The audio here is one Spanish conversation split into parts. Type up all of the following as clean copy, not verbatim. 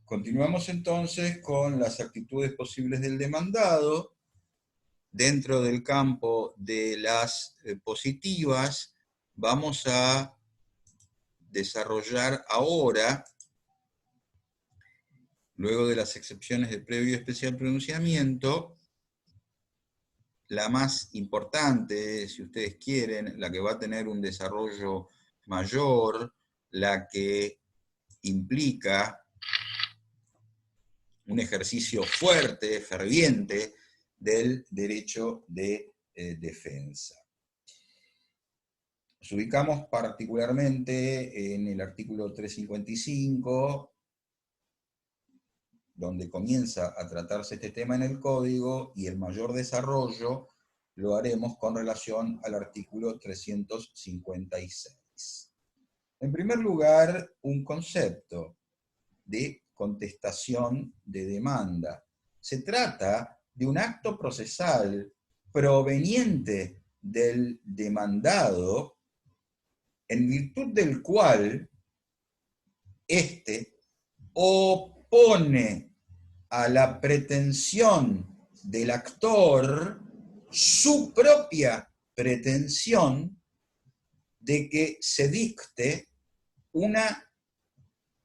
Continuamos entonces con las actitudes posibles del demandado. Dentro del campo de las positivas, vamos a desarrollar ahora, luego de las excepciones de previo y especial pronunciamiento, la más importante, si ustedes quieren, la que va a tener un desarrollo mayor, la que implica un ejercicio fuerte, ferviente, del derecho de defensa. Nos ubicamos particularmente en el artículo 355, donde comienza a tratarse este tema en el Código, y el mayor desarrollo lo haremos con relación al artículo 356. En primer lugar, un concepto de contestación de demanda. Se trata de un acto procesal proveniente del demandado, en virtud del cual éste opone a la pretensión del actor su propia pretensión de que se dicte una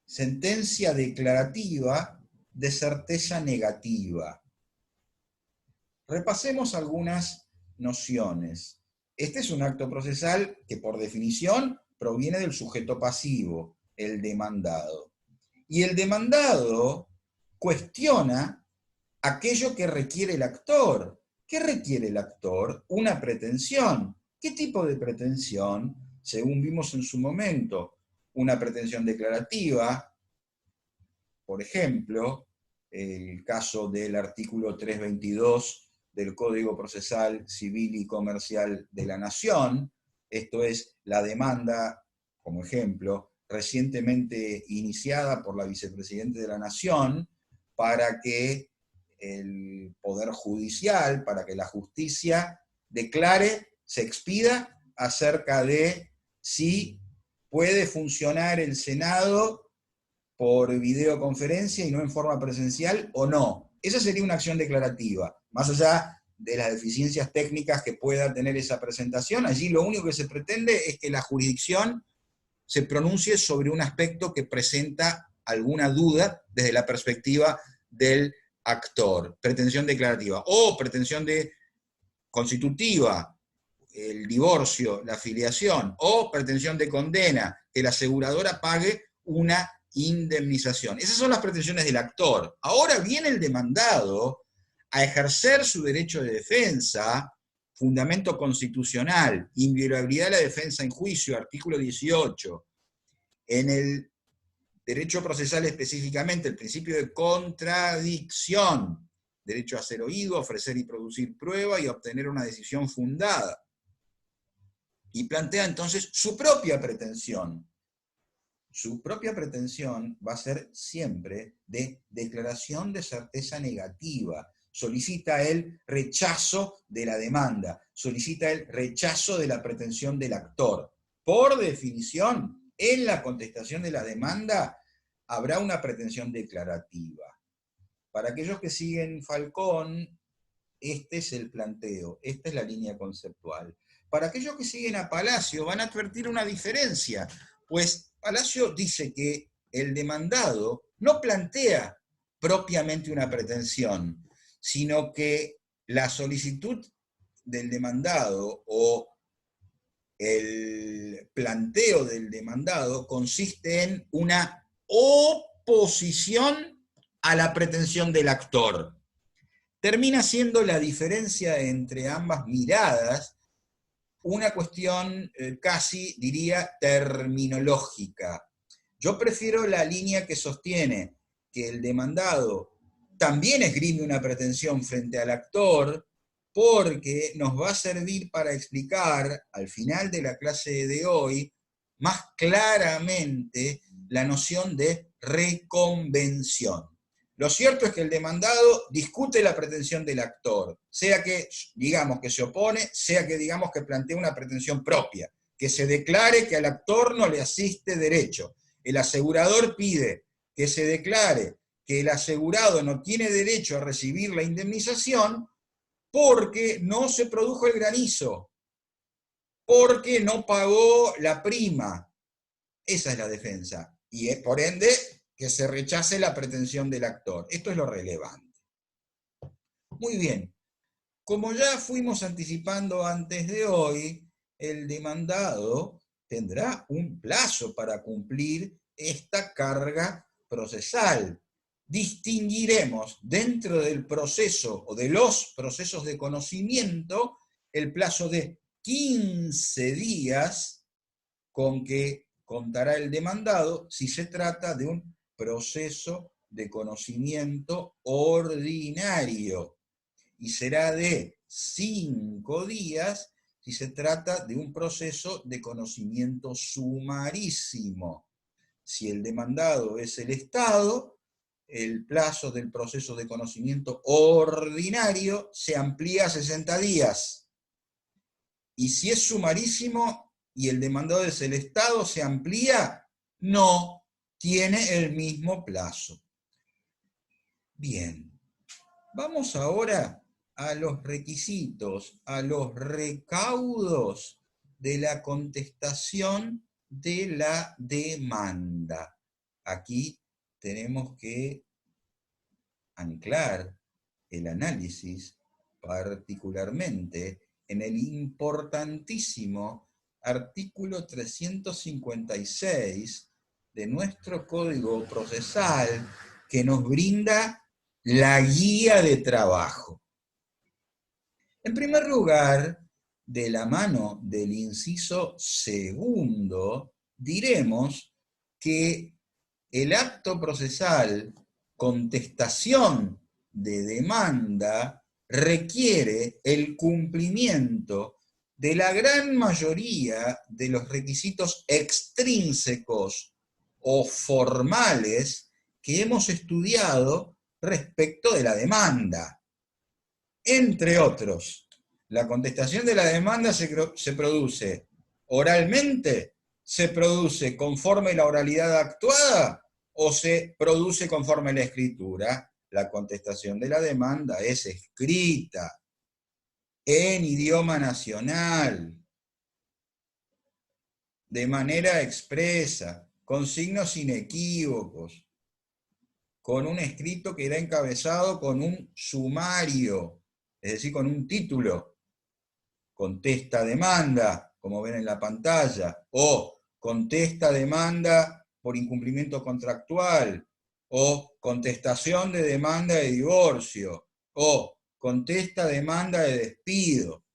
sentencia declarativa de certeza negativa. Repasemos algunas nociones. Este es un acto procesal que por definición proviene del sujeto pasivo, el demandado. Y el demandado cuestiona aquello que requiere el actor. ¿Qué requiere el actor? Una pretensión. ¿Qué tipo de pretensión? Según vimos en su momento, una pretensión declarativa, por ejemplo, el caso del artículo 322 del Código Procesal Civil y Comercial de la Nación, esto es la demanda, como ejemplo, recientemente iniciada por la vicepresidenta de la Nación para que el Poder Judicial, para que la justicia declare, se expida acerca de si puede funcionar el Senado por videoconferencia y no en forma presencial o no. Esa sería una acción declarativa. Más allá de las deficiencias técnicas que pueda tener esa presentación, allí lo único que se pretende es que la jurisdicción se pronuncie sobre un aspecto que presenta alguna duda desde la perspectiva del actor. Pretensión declarativa. O pretensión constitutiva, el divorcio, la filiación, o pretensión de condena, que la aseguradora pague una indemnización. Esas son las pretensiones del actor. Ahora viene el demandado a ejercer su derecho de defensa, fundamento constitucional, inviolabilidad de la defensa en juicio, artículo 18. En el derecho procesal específicamente, el principio de contradicción, derecho a ser oído, a ofrecer y producir prueba y a obtener una decisión fundada. Y plantea entonces su propia pretensión. Su propia pretensión va a ser siempre de declaración de certeza negativa. Solicita el rechazo de la demanda, solicita el rechazo de la pretensión del actor. Por definición, en la contestación de la demanda habrá una pretensión declarativa. Para aquellos que siguen Falcón, este es el planteo, esta es la línea conceptual. Para aquellos que siguen a Palacio van a advertir una diferencia, pues Palacio dice que el demandado no plantea propiamente una pretensión, sino que la solicitud del demandado o el planteo del demandado consiste en una oposición a la pretensión del actor. Termina siendo la diferencia entre ambas miradas una cuestión casi, diría, terminológica. Yo prefiero la línea que sostiene que el demandado también esgrime una pretensión frente al actor, porque nos va a servir para explicar, al final de la clase de hoy, más claramente la noción de reconvención. Lo cierto es que el demandado discute la pretensión del actor, sea que digamos que se opone, sea que digamos que plantea una pretensión propia, que se declare que al actor no le asiste derecho. El asegurador pide que se declare que el asegurado no tiene derecho a recibir la indemnización porque no se produjo el granizo, porque no pagó la prima. Esa es la defensa. Y por ende, que se rechace la pretensión del actor. Esto es lo relevante. Muy bien. Como ya fuimos anticipando antes de hoy, el demandado tendrá un plazo para cumplir esta carga procesal. Distinguiremos dentro del proceso o de los procesos de conocimiento el plazo de 15 días con que contará el demandado si se trata de un proceso de conocimiento ordinario, y será de 5 días si se trata de un proceso de conocimiento sumarísimo. Si el demandado es el Estado, el plazo del proceso de conocimiento ordinario se amplía a 60 días. Y si es sumarísimo y el demandado es el Estado, ¿se amplía? No, tiene el mismo plazo. Bien, vamos ahora a los requisitos, a los recaudos de la contestación de la demanda. Aquí tenemos que anclar el análisis particularmente en el importantísimo artículo 356 de nuestro Código Procesal, que nos brinda la guía de trabajo. En primer lugar, de la mano del inciso segundo, diremos que el acto procesal, contestación de demanda, requiere el cumplimiento de la gran mayoría de los requisitos extrínsecos o formales que hemos estudiado respecto de la demanda. Entre otros, la contestación de la demanda se produce oralmente, se produce conforme la oralidad actuada o se produce conforme la escritura. La contestación de la demanda es escrita en idioma nacional, de manera expresa, con signos inequívocos, con un escrito que irá encabezado con un sumario, es decir, con un título. Contesta demanda, como ven en la pantalla, o contesta demanda por incumplimiento contractual, o contestación de demanda de divorcio, o contesta demanda de despido.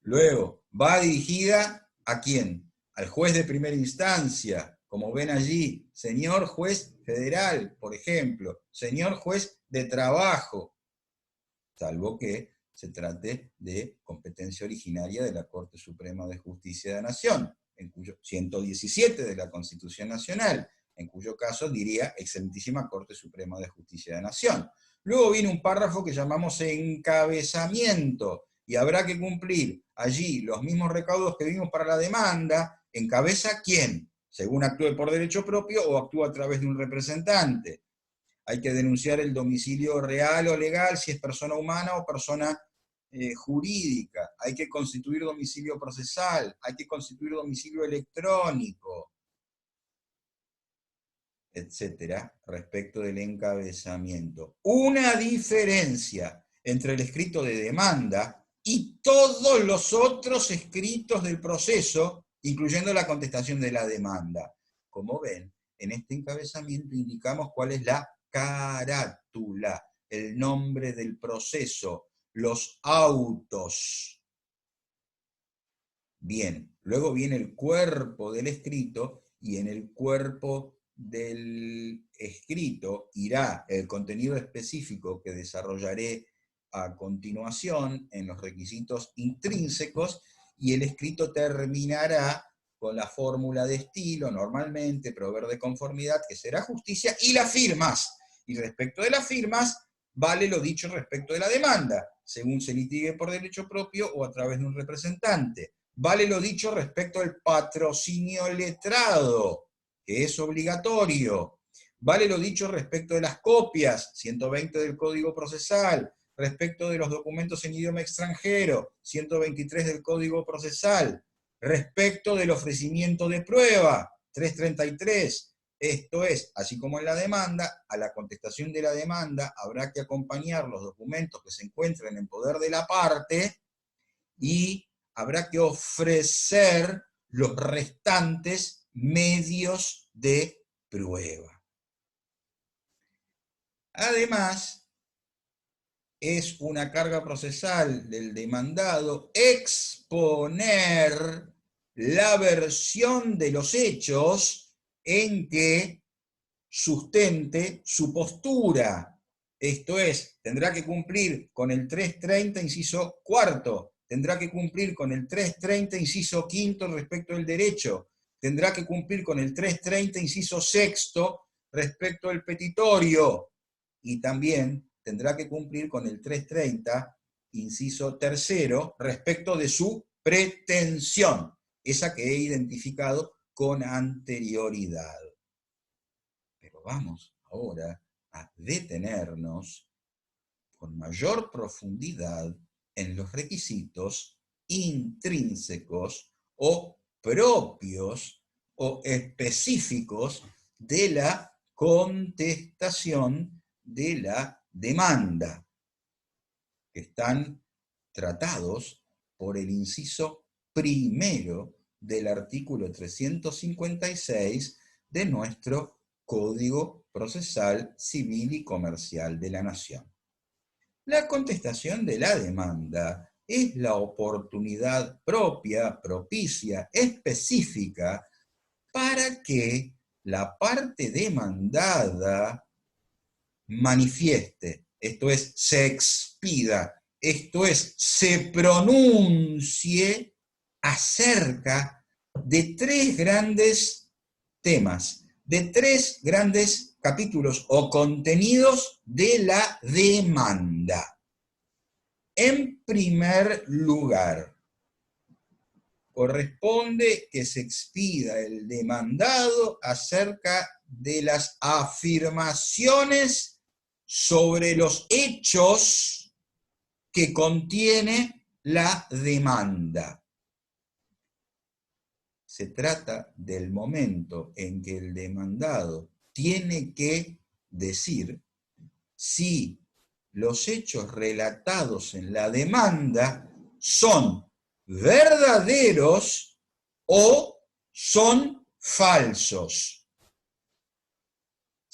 Luego, va dirigida ¿a quién? Al juez de primera instancia, como ven allí, señor juez federal, por ejemplo, señor juez de trabajo, salvo que se trate de competencia originaria de la Corte Suprema de Justicia de la Nación, en cuyo 117 de la Constitución Nacional, en cuyo caso diría Excelentísima Corte Suprema de Justicia de la Nación. Luego viene un párrafo que llamamos encabezamiento, y habrá que cumplir allí los mismos recaudos que vimos para la demanda. ¿Encabeza quién? Según actúe por derecho propio o actúa a través de un representante. Hay que denunciar el domicilio real o legal, si es persona humana o persona jurídica. Hay que constituir domicilio procesal, hay que constituir domicilio electrónico, etcétera, respecto del encabezamiento. Una diferencia entre el escrito de demanda y todos los otros escritos del proceso, incluyendo la contestación de la demanda. Como ven, en este encabezamiento indicamos cuál es la carátula, el nombre del proceso, los autos. Bien, luego viene el cuerpo del escrito, y en el cuerpo del escrito irá el contenido específico que desarrollaré a continuación en los requisitos intrínsecos, y el escrito terminará con la fórmula de estilo, normalmente, proveer de conformidad, que será justicia, y las firmas. Y respecto de las firmas, vale lo dicho respecto de la demanda, según se litigue por derecho propio o a través de un representante. Vale lo dicho respecto al patrocinio letrado, que es obligatorio. Vale lo dicho respecto de las copias, 120 del Código Procesal, respecto de los documentos en idioma extranjero, 123 del Código Procesal, respecto del ofrecimiento de prueba, 333. Esto es, así como en la demanda, a la contestación de la demanda habrá que acompañar los documentos que se encuentren en poder de la parte y habrá que ofrecer los restantes medios de prueba. Además, es una carga procesal del demandado exponer la versión de los hechos en que sustente su postura. Esto es, tendrá que cumplir con el 330, inciso cuarto, tendrá que cumplir con el 330, inciso quinto respecto del derecho, tendrá que cumplir con el 330, inciso sexto respecto al petitorio, y también tendrá que cumplir con el 330, inciso tercero, respecto de su pretensión, esa que he identificado con anterioridad. Pero vamos ahora a detenernos con mayor profundidad en los requisitos intrínsecos o propios o específicos de la contestación de la demanda, que están tratados por el inciso primero del artículo 356 de nuestro Código Procesal Civil y Comercial de la Nación. La contestación de la demanda es la oportunidad propia, propicia, específica, para que la parte demandada manifieste, esto es, se expida, esto es, se pronuncie acerca de tres grandes temas, de tres grandes capítulos o contenidos de la demanda. En primer lugar, corresponde que se expida el demandado acerca de las afirmaciones sobre los hechos que contiene la demanda. Se trata del momento en que el demandado tiene que decir si los hechos relatados en la demanda son verdaderos o son falsos.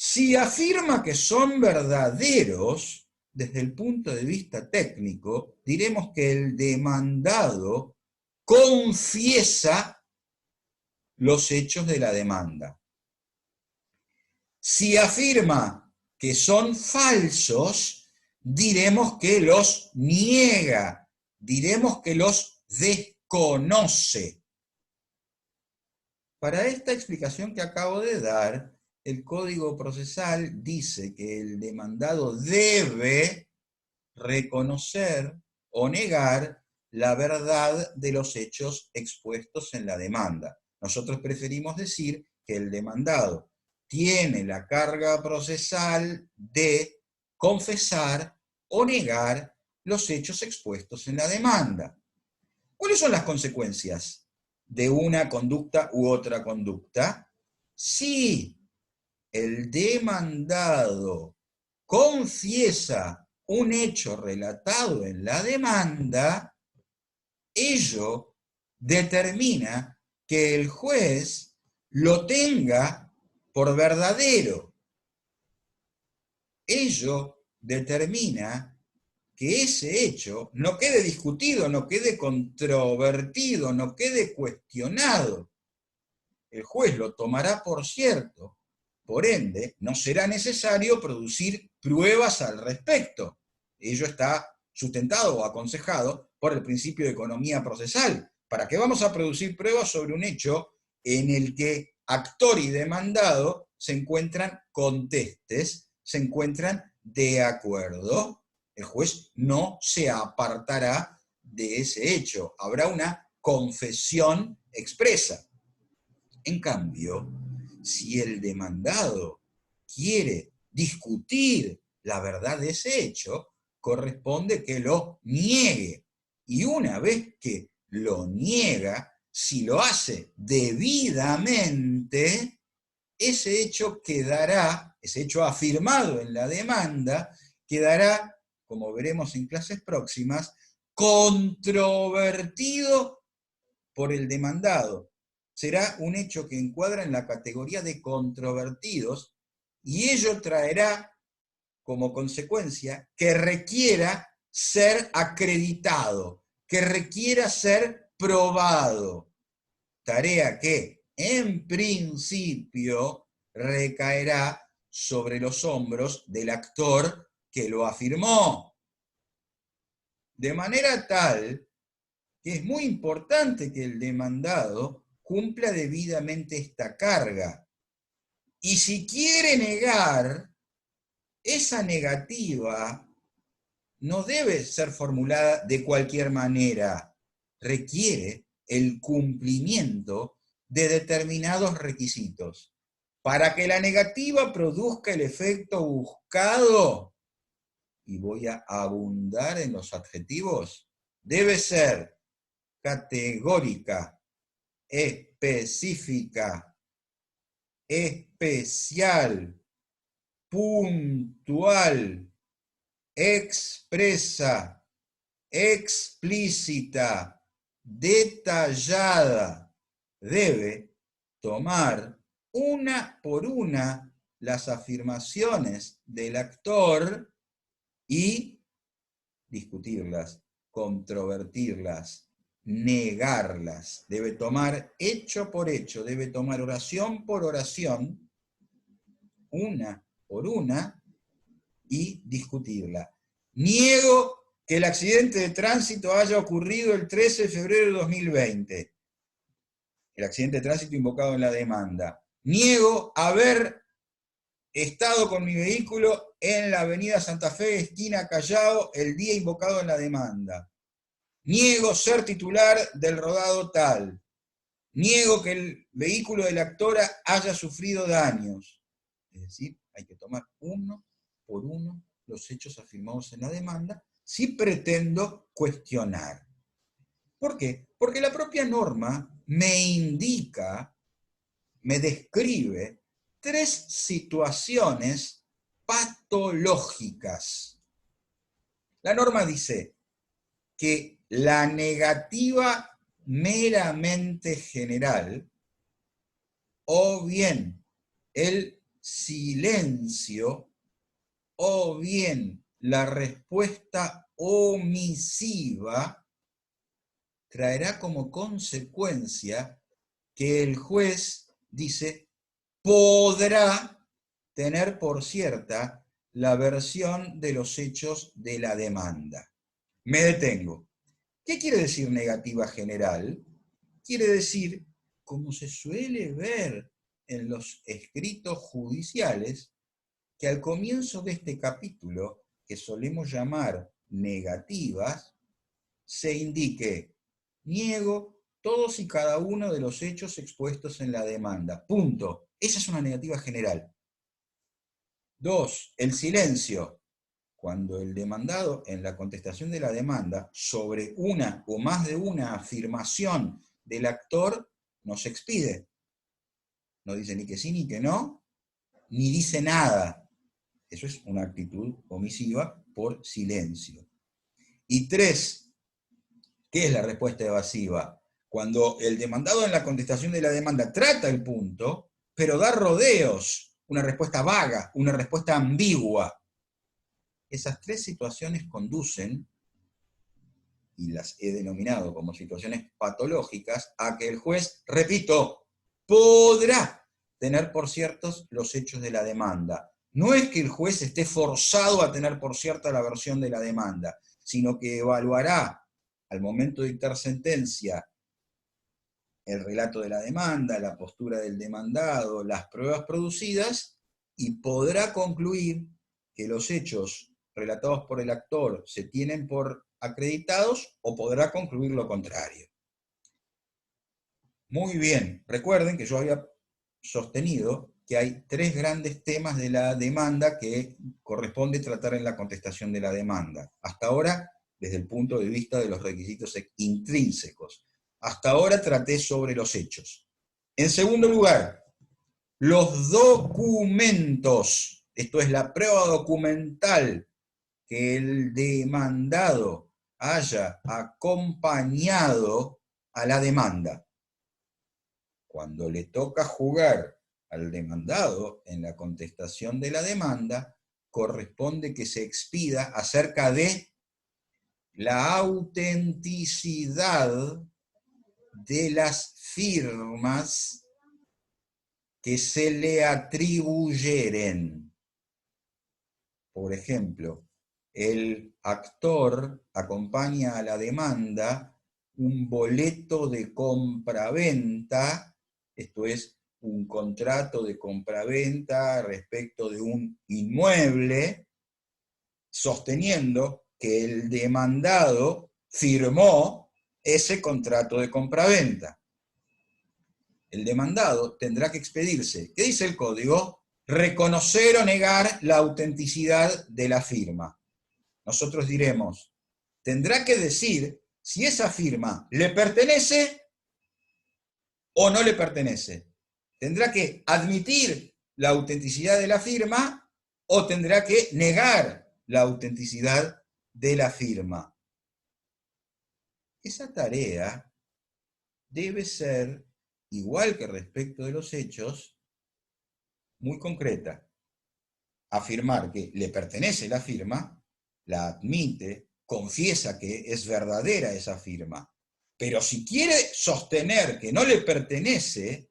Si afirma que son verdaderos, desde el punto de vista técnico, diremos que el demandado confiesa los hechos de la demanda. Si afirma que son falsos, diremos que los niega, diremos que los desconoce. Para esta explicación que acabo de dar, el Código Procesal dice que el demandado debe reconocer o negar la verdad de los hechos expuestos en la demanda. Nosotros preferimos decir que el demandado tiene la carga procesal de confesar o negar los hechos expuestos en la demanda. ¿Cuáles son las consecuencias de una conducta u otra conducta? Si el demandado confiesa un hecho relatado en la demanda, ello determina que el juez lo tenga por verdadero. Ello determina que ese hecho no quede discutido, no quede controvertido, no quede cuestionado. El juez lo tomará por cierto, por ende, no será necesario producir pruebas al respecto. Ello está sustentado o aconsejado por el principio de economía procesal. ¿Para qué vamos a producir pruebas sobre un hecho en el que actor y demandado se encuentran contestes, se encuentran de acuerdo? El juez no se apartará de ese hecho. Habrá una confesión expresa. En cambio, si el demandado quiere discutir la verdad de ese hecho, corresponde que lo niegue. Y una vez que lo niega, si lo hace debidamente, ese hecho quedará, ese hecho afirmado en la demanda, quedará, como veremos en clases próximas, controvertido por el demandado. Será un hecho que encuadra en la categoría de controvertidos y ello traerá como consecuencia que requiera ser acreditado, que requiera ser probado. Tarea que, en principio, recaerá sobre los hombros del actor que lo afirmó. De manera tal que es muy importante que el demandado cumpla debidamente esta carga. Y si quiere negar, esa negativa no debe ser formulada de cualquier manera. Requiere el cumplimiento de determinados requisitos. Para que la negativa produzca el efecto buscado, y voy a abundar en los adjetivos, debe ser categórica, específica, especial, puntual, expresa, explícita, detallada. Debe tomar una por una las afirmaciones del actor y discutirlas, controvertirlas, negarlas. Debe tomar hecho por hecho, debe tomar oración por oración, una por una, y discutirla. Niego que el accidente de tránsito haya ocurrido el 13 de febrero de 2020. El accidente de tránsito invocado en la demanda. Niego haber estado con mi vehículo en la avenida Santa Fe, esquina Callao, el día invocado en la demanda. Niego ser titular del rodado tal. Niego que el vehículo de la actora haya sufrido daños. Es decir, hay que tomar uno por uno los hechos afirmados en la demanda si pretendo cuestionar. ¿Por qué? Porque la propia norma me indica, me describe tres situaciones patológicas. La norma dice que la negativa meramente general, o bien el silencio, o bien la respuesta omisiva, traerá como consecuencia que el juez dice podrá tener por cierta la versión de los hechos de la demanda. Me detengo. ¿Qué quiere decir negativa general? Quiere decir, como se suele ver en los escritos judiciales, que al comienzo de este capítulo, que solemos llamar negativas, se indique, niego todos y cada uno de los hechos expuestos en la demanda. Punto. Esa es una negativa general. 2. El silencio. Cuando el demandado, en la contestación de la demanda, sobre una o más de una afirmación del actor, no se expide. No dice ni que sí ni que no, ni dice nada. Eso es una actitud omisiva por silencio. Y 3, ¿qué es la respuesta evasiva? Cuando el demandado en la contestación de la demanda trata el punto, pero da rodeos, una respuesta vaga, una respuesta ambigua. Esas tres situaciones conducen, y las he denominado como situaciones patológicas, a que el juez, repito, podrá tener por ciertos los hechos de la demanda. No es que el juez esté forzado a tener por cierta la versión de la demanda, sino que evaluará al momento de dictar sentencia el relato de la demanda, la postura del demandado, las pruebas producidas, y podrá concluir que los hechos relatados por el actor se tienen por acreditados o podrá concluir lo contrario. Muy bien, recuerden que yo había sostenido que hay tres grandes temas de la demanda que corresponde tratar en la contestación de la demanda. Hasta ahora, desde el punto de vista de los requisitos intrínsecos. Hasta ahora traté sobre los hechos. En segundo lugar, los documentos. Esto es la prueba documental que el demandado haya acompañado a la demanda. Cuando le toca jugar al demandado en la contestación de la demanda, corresponde que se expida acerca de la autenticidad de las firmas que se le atribuyeren. Por ejemplo, el actor acompaña a la demanda un boleto de compraventa, esto es, un contrato de compraventa respecto de un inmueble, sosteniendo que el demandado firmó ese contrato de compraventa. El demandado tendrá que expedirse, ¿qué dice el código? Reconocer o negar la autenticidad de la firma. Nosotros diremos, tendrá que decir si esa firma le pertenece o no le pertenece. Tendrá que admitir la autenticidad de la firma o tendrá que negar la autenticidad de la firma. Esa tarea debe ser, igual que respecto de los hechos, muy concreta. Afirmar que le pertenece la firma, la admite, confiesa que es verdadera esa firma. Pero si quiere sostener que no le pertenece,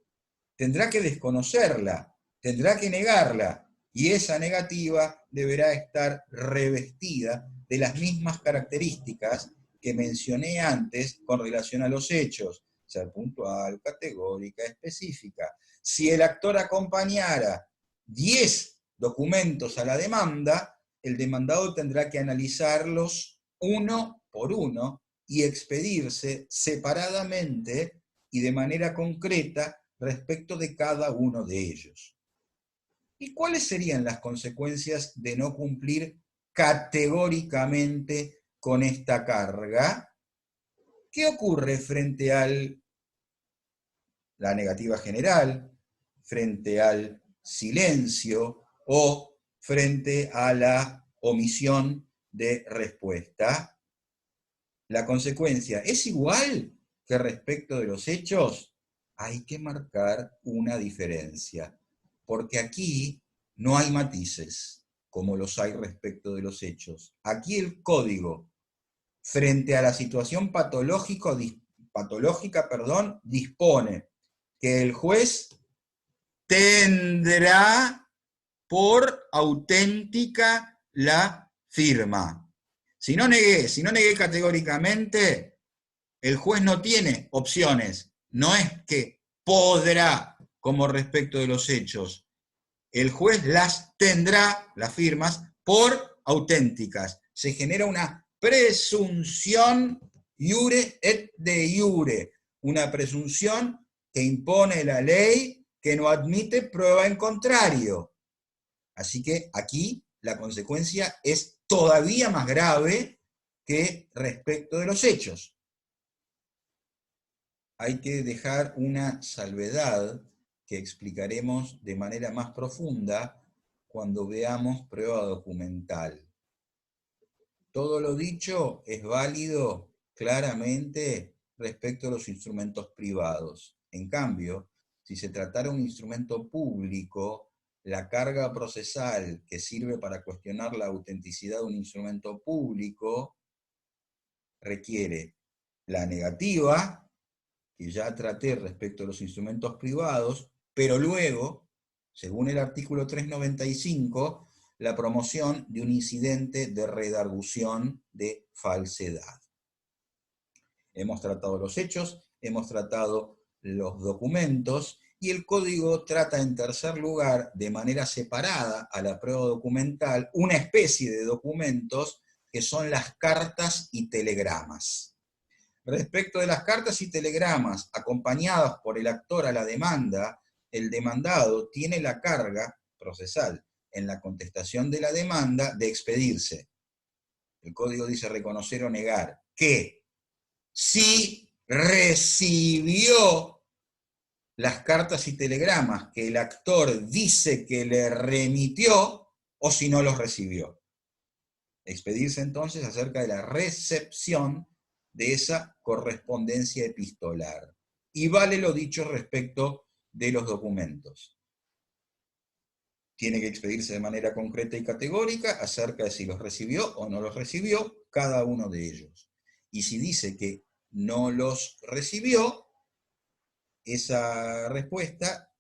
tendrá que desconocerla, tendrá que negarla, y esa negativa deberá estar revestida de las mismas características que mencioné antes con relación a los hechos, ser puntual, categórica, específica. Si el actor acompañara 10 documentos a la demanda, el demandado tendrá que analizarlos uno por uno y expedirse separadamente y de manera concreta respecto de cada uno de ellos. ¿Y cuáles serían las consecuencias de no cumplir categóricamente con esta carga? ¿Qué ocurre frente a la negativa general, frente al silencio o frente a la omisión de respuesta? La consecuencia es igual que respecto de los hechos. Hay que marcar una diferencia, porque aquí no hay matices, como los hay respecto de los hechos. Aquí el código, frente a la situación patológica, dispone que el juez tendrá por auténtica la firma. Si no negué categóricamente, el juez no tiene opciones. No es que podrá, como respecto de los hechos. El juez las tendrá, las firmas, por auténticas. Se genera una presunción iure et de iure, una presunción que impone la ley que no admite prueba en contrario. Así que aquí la consecuencia es todavía más grave que respecto de los hechos. Hay que dejar una salvedad que explicaremos de manera más profunda cuando veamos prueba documental. Todo lo dicho es válido claramente respecto a los instrumentos privados. En cambio, si se tratara un instrumento público, la carga procesal que sirve para cuestionar la autenticidad de un instrumento público requiere la negativa, que ya traté respecto a los instrumentos privados, pero luego, según el artículo 395, la promoción de un incidente de redargución de falsedad. Hemos tratado los hechos, hemos tratado los documentos, y el código trata en tercer lugar, de manera separada a la prueba documental, una especie de documentos que son las cartas y telegramas. Respecto de las cartas y telegramas acompañadas por el actor a la demanda, el demandado tiene la carga procesal en la contestación de la demanda de expedirse. El código dice reconocer o negar que si recibió las cartas y telegramas que el actor dice que le remitió o si no los recibió. Expedirse entonces acerca de la recepción de esa correspondencia epistolar. Y vale lo dicho respecto de los documentos. Tiene que expedirse de manera concreta y categórica acerca de si los recibió o no los recibió cada uno de ellos. Y si dice que no los recibió, esa respuesta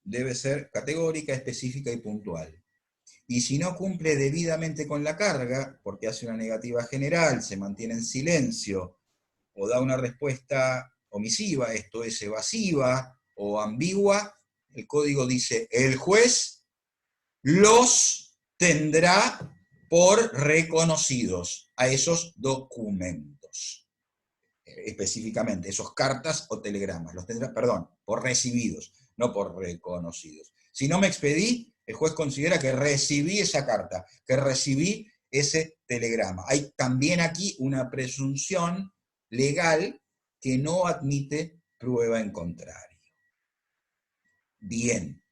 debe ser categórica, específica y puntual. Y si no cumple debidamente con la carga, porque hace una negativa general, se mantiene en silencio, o da una respuesta omisiva, esto es evasiva o ambigua, el código dice, el juez los tendrá por reconocidos a esos documentos. Específicamente, esos cartas o telegramas, los tendrá, perdón, por recibidos, no por reconocidos. Si no me expedí, el juez considera que recibí esa carta, que recibí ese telegrama. Hay también aquí una presunción legal que no admite prueba en contrario. Bien,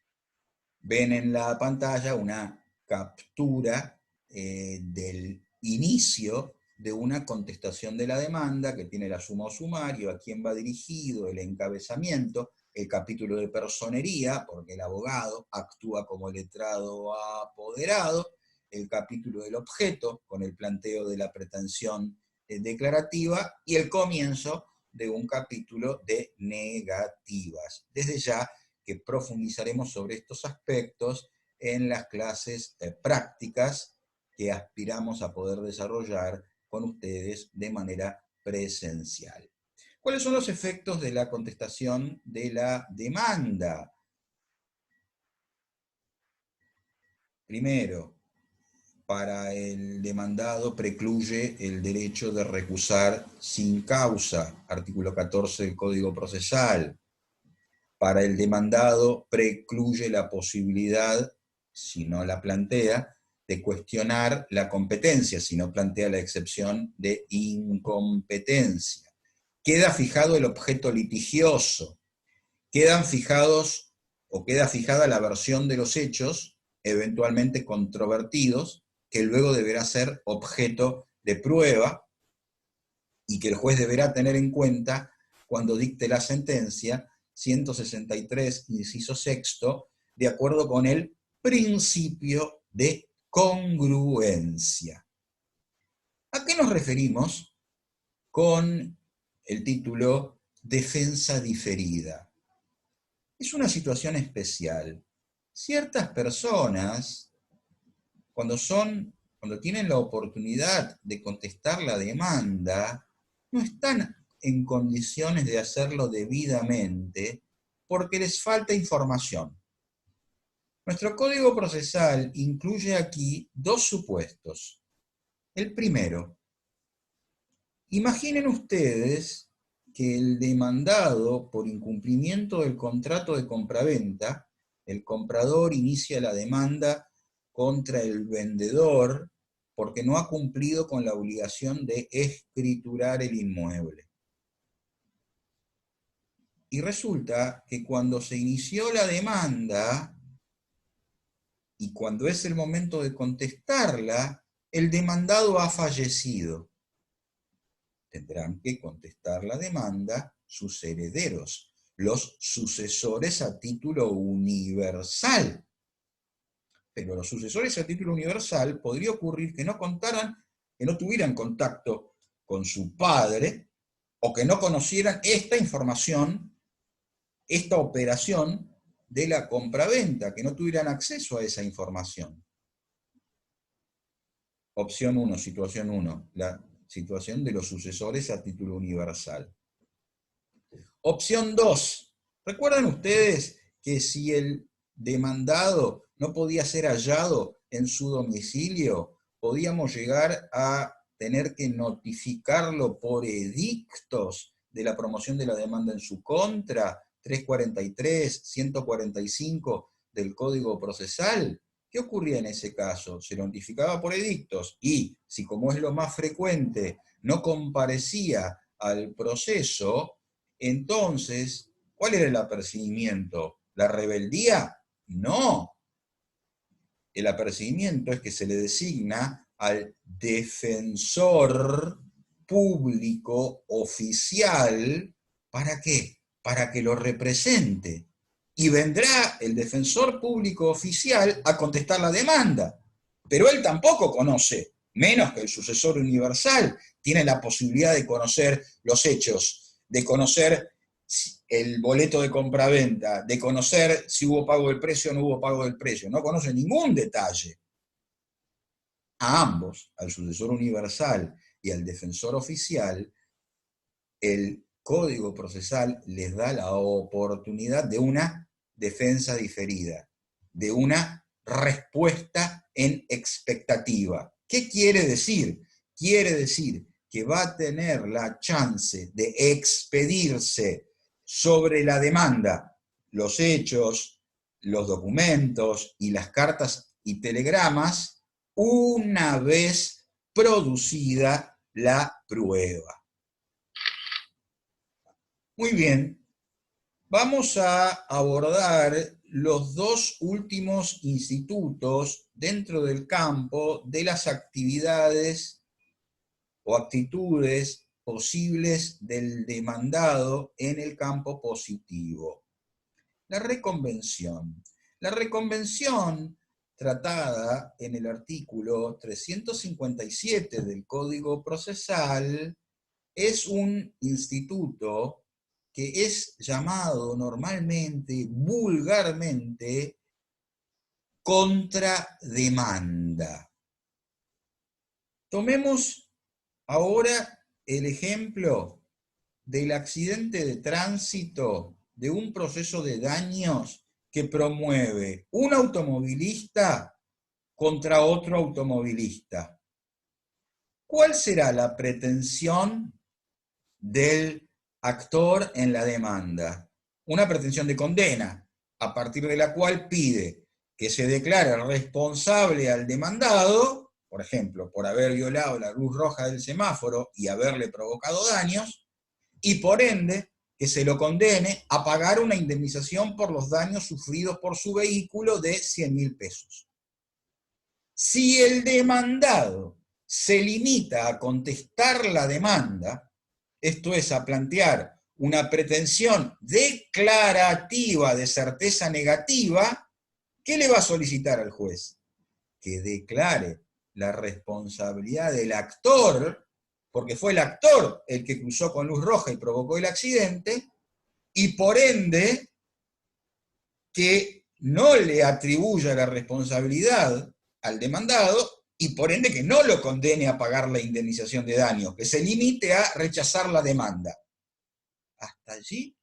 ven en la pantalla una captura del inicio de una contestación de la demanda que tiene la suma o sumario, a quién va dirigido, el encabezamiento, el capítulo de personería, porque el abogado actúa como letrado apoderado, el capítulo del objeto, con el planteo de la pretensión declarativa, y el comienzo de un capítulo de negativas. Desde ya que profundizaremos sobre estos aspectos en las clases prácticas que aspiramos a poder desarrollar con ustedes de manera presencial. ¿Cuáles son los efectos de la contestación de la demanda? Primero, para el demandado precluye el derecho de recusar sin causa, artículo 14 del Código Procesal. Para el demandado precluye la posibilidad, si no la plantea, de cuestionar la competencia, si no plantea la excepción de incompetencia. Queda fijado el objeto litigioso, quedan fijados o queda fijada la versión de los hechos, eventualmente controvertidos, que luego deberá ser objeto de prueba y que el juez deberá tener en cuenta cuando dicte la sentencia 163, inciso sexto, de acuerdo con el principio de congruencia. ¿A qué nos referimos con el título defensa diferida? Es una situación especial. Ciertas personas, cuando tienen la oportunidad de contestar la demanda, no están en condiciones de hacerlo debidamente porque les falta información. Nuestro código procesal incluye aquí dos supuestos. El primero, imaginen ustedes que el demandado por incumplimiento del contrato de compraventa, el comprador inicia la demanda contra el vendedor porque no ha cumplido con la obligación de escriturar el inmueble. Y resulta que cuando se inició la demanda y cuando es el momento de contestarla, el demandado ha fallecido. Tendrán que contestar la demanda sus herederos, los sucesores a título universal. Pero los sucesores a título universal podría ocurrir que no tuvieran contacto con su padre, o que no conocieran esta información, esta operación de la compraventa, que no tuvieran acceso a esa información. Opción 1, situación 1, la situación de los sucesores a título universal. Opción 2, ¿recuerdan ustedes que si el demandado no podía ser hallado en su domicilio, podíamos llegar a tener que notificarlo por edictos de la promoción de la demanda en su contra, 343, 145 del Código Procesal, ¿qué ocurría en ese caso? Se notificaba por edictos y, si como es lo más frecuente, no comparecía al proceso, entonces, ¿cuál era el apercibimiento? ¿La rebeldía? No. El apercibimiento es que se le designa al defensor público oficial. ¿Para qué? Para que lo represente. Y vendrá el defensor público oficial a contestar la demanda. Pero él tampoco conoce, menos que el sucesor universal, tiene la posibilidad de conocer los hechos, de conocer el boleto de compraventa, de conocer si hubo pago del precio o no hubo pago del precio. No conoce ningún detalle. A ambos, al sucesor universal y al defensor oficial, el Código Procesal les da la oportunidad de una defensa diferida, de una respuesta en expectativa. ¿Qué quiere decir? Quiere decir que va a tener la chance de expedirse sobre la demanda los hechos, los documentos y las cartas y telegramas una vez producida la prueba. Muy bien, vamos a abordar los dos últimos institutos dentro del campo de las actividades o actitudes posibles del demandado en el campo positivo. La reconvención. La reconvención, tratada en el artículo 357 del Código Procesal, es un instituto que es llamado normalmente, vulgarmente, contrademanda. Tomemos ahora el ejemplo del accidente de tránsito, de un proceso de daños que promueve un automovilista contra otro automovilista. ¿Cuál será la pretensión del actor en la demanda? Una pretensión de condena, a partir de la cual pide que se declare responsable al demandado, por ejemplo, por haber violado la luz roja del semáforo y haberle provocado daños, y por ende que se lo condene a pagar una indemnización por los daños sufridos por su vehículo de 100.000 pesos. Si el demandado se limita a contestar la demanda, esto es, a plantear una pretensión declarativa de certeza negativa, ¿qué le va a solicitar al juez? Que declare la responsabilidad del actor, porque fue el actor el que cruzó con luz roja y provocó el accidente, y por ende que no le atribuya la responsabilidad al demandado, y por ende que no lo condene a pagar la indemnización de daños, que se limite a rechazar la demanda. Hasta allí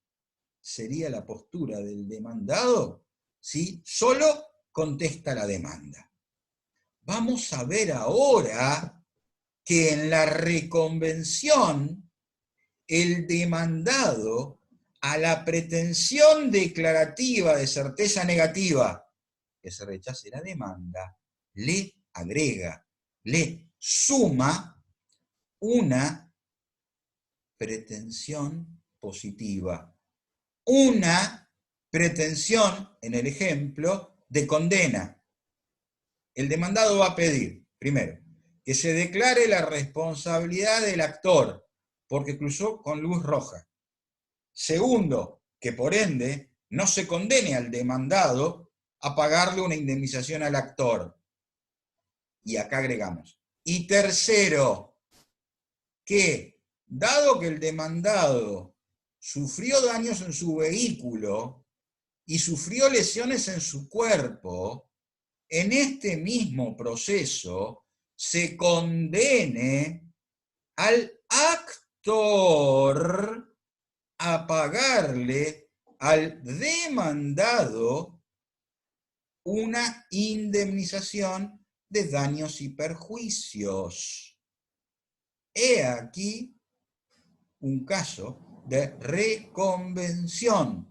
sería la postura del demandado si solo contesta la demanda. Vamos a ver ahora que en la reconvención el demandado, a la pretensión declarativa de certeza negativa que se rechace la demanda, le agrega, le suma una pretensión positiva, una pretensión, en el ejemplo, de condena. El demandado va a pedir, primero, que se declare la responsabilidad del actor porque cruzó con luz roja. Segundo, que por ende no se condene al demandado a pagarle una indemnización al actor. Y acá agregamos. Y tercero, que dado que el demandado sufrió daños en su vehículo y sufrió lesiones en su cuerpo, en este mismo proceso se condene al actor a pagarle al demandado una indemnización de daños y perjuicios. He aquí un caso de reconvención.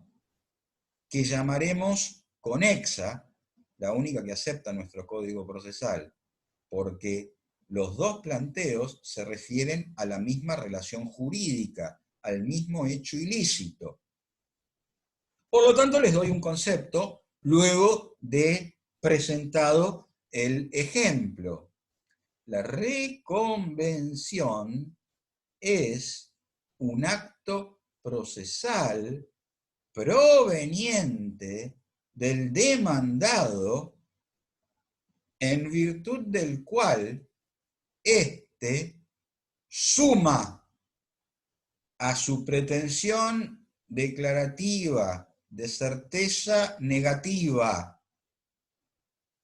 que llamaremos conexa, la única que acepta nuestro código procesal, porque los dos planteos se refieren a la misma relación jurídica, al mismo hecho ilícito. Por lo tanto, les doy un concepto luego de presentado el ejemplo. La reconvención es un acto procesal proveniente del demandado en virtud del cual éste suma a su pretensión declarativa de certeza negativa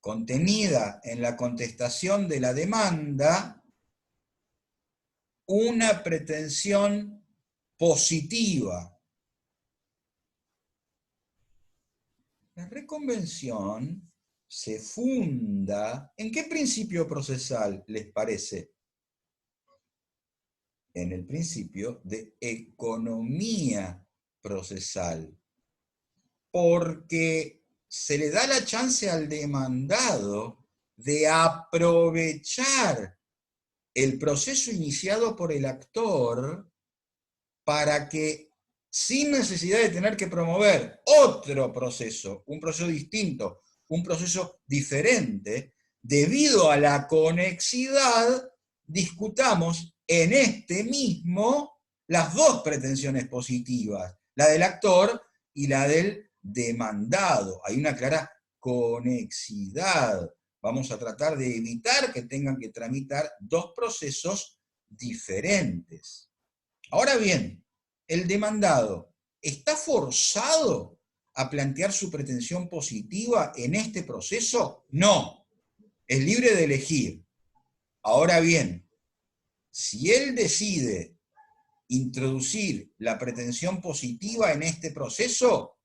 contenida en la contestación de la demanda una pretensión positiva. La reconvención se funda ¿en qué principio procesal les parece? En el principio de economía procesal, porque se le da la chance al demandado de aprovechar el proceso iniciado por el actor para que, sin necesidad de tener que promover otro proceso, un proceso distinto, un proceso diferente, debido a la conexidad, discutamos en este mismo las dos pretensiones positivas, la del actor y la del demandado. Hay una clara conexidad. Vamos a tratar de evitar que tengan que tramitar dos procesos diferentes. Ahora bien, el demandado ¿está forzado a plantear su pretensión positiva en este proceso? No, es libre de elegir. Ahora bien, si él decide introducir la pretensión positiva en este proceso,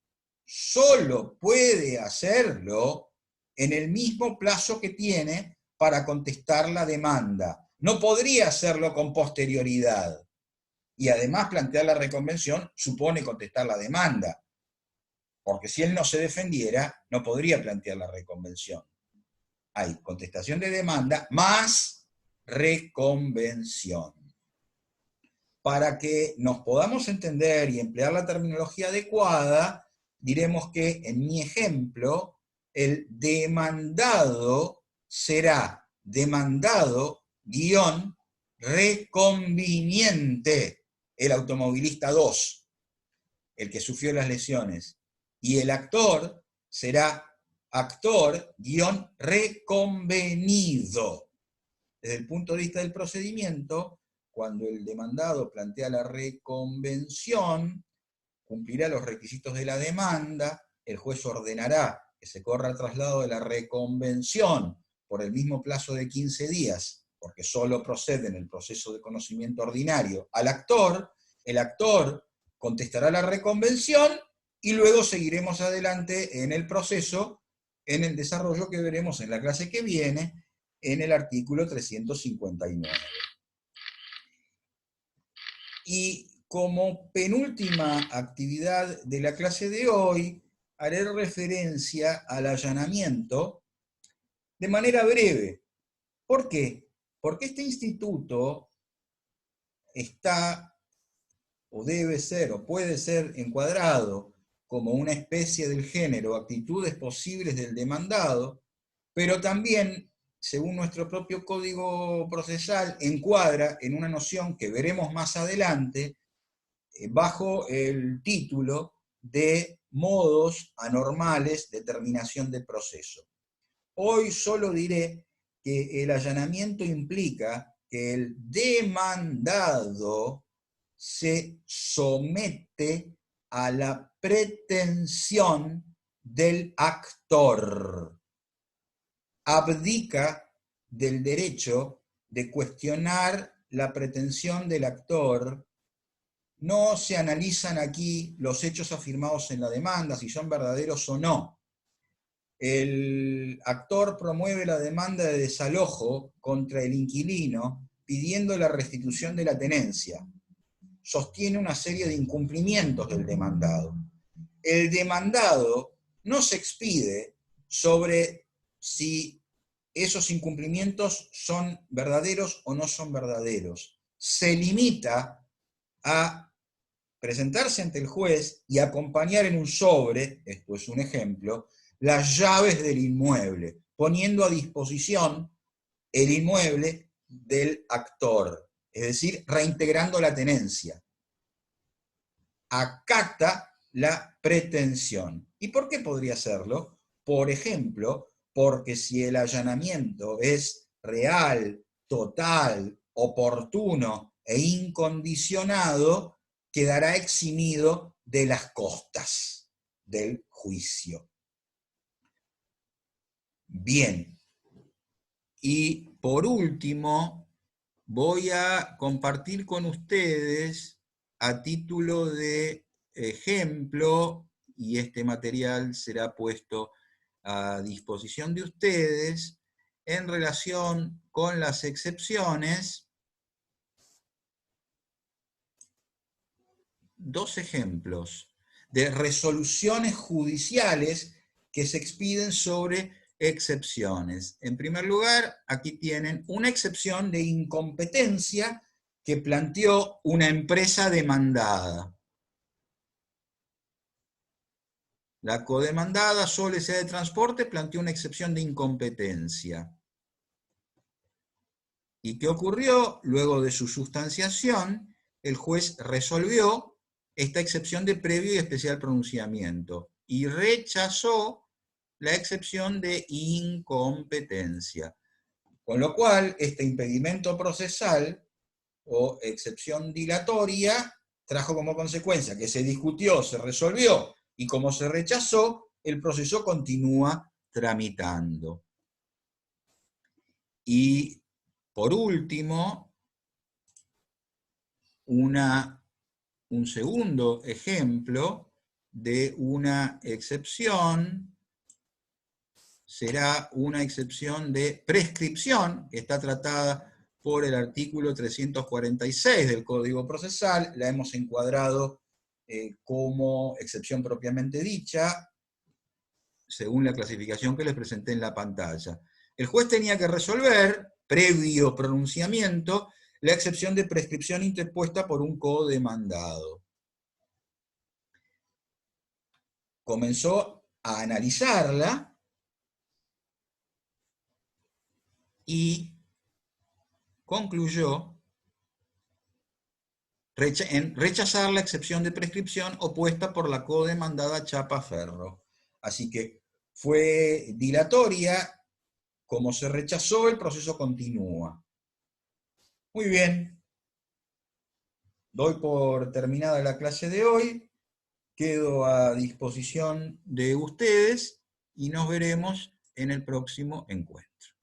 solo puede hacerlo en el mismo plazo que tiene para contestar la demanda. No podría hacerlo con posterioridad. Y además plantear la reconvención supone contestar la demanda, porque si él no se defendiera, no podría plantear la reconvención. Hay contestación de demanda más reconvención. Para que nos podamos entender y emplear la terminología adecuada, diremos que en mi ejemplo, el demandado será demandado guión reconviniente, el automovilista 2, el que sufrió las lesiones, y el actor será actor guión reconvenido. Desde el punto de vista del procedimiento, cuando el demandado plantea la reconvención, cumplirá los requisitos de la demanda, el juez ordenará que se corra el traslado de la reconvención por el mismo plazo de 15 días, porque solo procede en el proceso de conocimiento ordinario al actor, el actor contestará la reconvención y luego seguiremos adelante en el proceso, en el desarrollo que veremos en la clase que viene, en el artículo 359. Y como penúltima actividad de la clase de hoy, haré referencia al allanamiento de manera breve. ¿Por qué? Porque este instituto está, o debe ser, o puede ser encuadrado como una especie del género actitudes posibles del demandado, pero también, según nuestro propio código procesal, encuadra en una noción que veremos más adelante, bajo el título de modos anormales de terminación de proceso. Hoy solo diré que el allanamiento implica que el demandado se somete a la pretensión del actor, abdica del derecho de cuestionar la pretensión del actor. No se analizan aquí los hechos afirmados en la demanda, si son verdaderos o no. El actor promueve la demanda de desalojo contra el inquilino pidiendo la restitución de la tenencia. Sostiene una serie de incumplimientos del demandado. el demandado no se expide sobre si esos incumplimientos son verdaderos o no son verdaderos. Se limita a presentarse ante el juez y acompañar en un sobre, esto es un ejemplo, las llaves del inmueble, poniendo a disposición el inmueble del actor, es decir, reintegrando la tenencia. Acata la pretensión. ¿Y por qué podría hacerlo? Por ejemplo, porque si el allanamiento es real, total, oportuno e incondicionado, quedará eximido de las costas del juicio. Bien. Y por último, voy a compartir con ustedes, a título de ejemplo, y este material será puesto a disposición de ustedes, en relación con las excepciones, dos ejemplos de resoluciones judiciales que se expiden sobre excepciones. En primer lugar, aquí tienen una excepción de incompetencia que planteó una empresa demandada. La codemandada, Sol S.A. de Transporte, planteó una excepción de incompetencia. ¿Y qué ocurrió? Luego de su sustanciación, el juez resolvió esta excepción de previo y especial pronunciamiento y rechazó la excepción de incompetencia. Con lo cual, este impedimento procesal o excepción dilatoria trajo como consecuencia que se discutió, se resolvió, y como se rechazó, el proceso continúa tramitando. Y por último, un segundo ejemplo de una excepción será una excepción de prescripción, que está tratada por el artículo 346 del Código Procesal, la hemos encuadrado como excepción propiamente dicha, según la clasificación que les presenté en la pantalla. El juez tenía que resolver, previo pronunciamiento, la excepción de prescripción interpuesta por un codemandado. Comenzó a analizarla y concluyó en rechazar la excepción de prescripción opuesta por la codemandada Chapa Ferro. Así que fue dilatoria, como se rechazó, el proceso continúa. Muy bien, doy por terminada la clase de hoy, quedo a disposición de ustedes y nos veremos en el próximo encuentro.